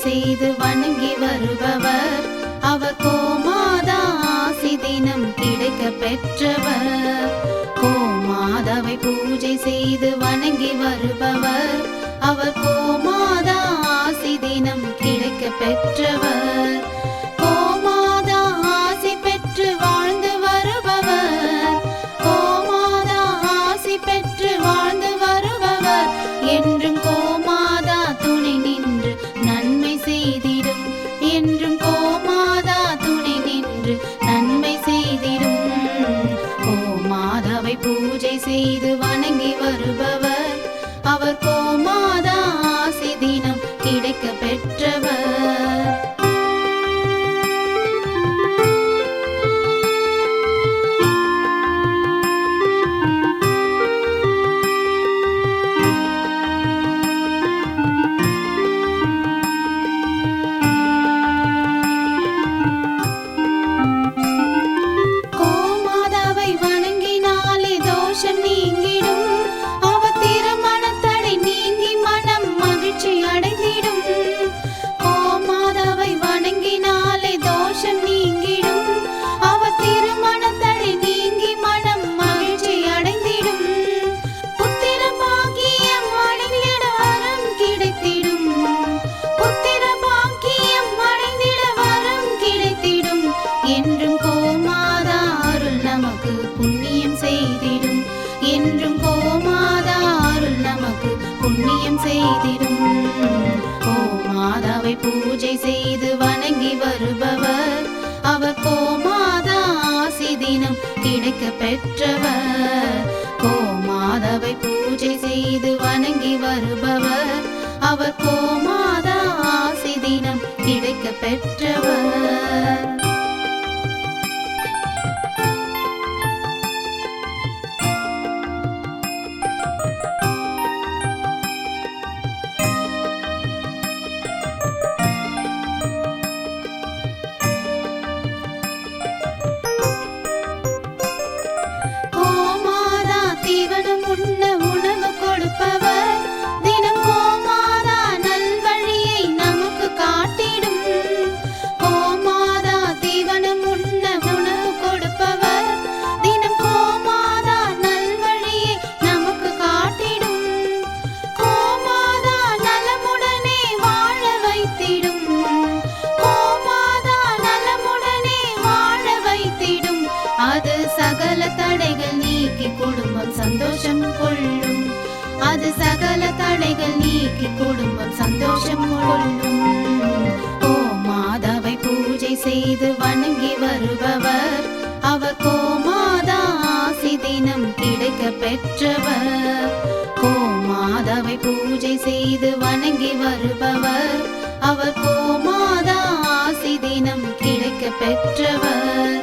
செய்து வணங்கி வருபவர். அவர் கோமாதா ஆசி தினம் கிடைக்க பெற்றவர். கோமாதாவை பூஜை செய்து வணங்கி வருபவர். அவர் கோமாதா ஆசி தினம் கிடைக்க பெற்றவர். கோமாதா ஆசி பெற்று வாழ்ந்து வருபவர். கோமாதா ஆசி பெற்று வாழ்ந்து வருபவர். என்றும் கோமாதா துணை நின்று நன்மை செய்திடும். என்றும் கோமாதா துணை நின்று நன்மை செய்திடும். கோமாதாவை பூஜை செய்து வணங்கி வருபவர். அவர் கோமாதா ஆசி தினம் கிடைக்க பெற்றவர். கோமாதாவை வணங்கினாலே தோஷம் நீங்கிடும். அவர் திருமணத்தடை நீங்கி மனம் மகிழ்ச்சி அடைந்திடும். கோமாதாவை வணங்கினாலே தோஷம் நீங்கிடும். அவர் திருமணத்தடை நீங்கி மனம் மகிழ்ச்சி அடைந்திடும். புத்திர பாக்கியம் அடைந்திட வரம் கிடைத்திடும். புத்திர பாக்கியம் அடைந்திட வரம் கிடைத்திடும். என்றும் கோமாதா அருள் நமக்கு புண்ணியம் செய்திடும். என்றும் கோமாதா அருள் நமக்கு புண்ணியம் செய்திடும். கோமாதாவை பூஜை செய்து வணங்கி வருபவர். அவர் கோமாதா ஆசி தினம் கிடைக்க பெற்றவர். கோமாதாவை பூஜை செய்து வணங்கி வருபவர். அவர் கோமாதா ஆசி தினம் கிடைக்க பெற்றவர். கோமாதா தீவனம் உண்ண உணவு கொடுப்பவர். தினம் கோமாதா நல்வழியை நமக்கு காட்டிடும். கோமாதா தீவனம் உண்ண உணவு கொடுப்பவர். தினம் கோமாதா நல்வழியை நமக்கு காட்டிடும். கோமாதா நலமுடனே வாழ வைத்திடும். கோமாதா நலமுடனே வாழ வைத்திடும். அது சகல தடைகள் நீக்கி குடும்பம் சந்தோஷம் கொள்ளும். அது சகல தடைகள் நீக்கி குடும்பம் சந்தோஷம் கொள்ளும். கோமாதாவை பூஜை செய்து வணங்கி வருபவர். அவர் கோமாதா ஆசி தினம் கிடைக்க பெற்றவர். கோமாதாவை பூஜை செய்து வணங்கி வருபவர். அவர் கோமாதா ஆசி தினம் கிடைக்க பெற்றவர்.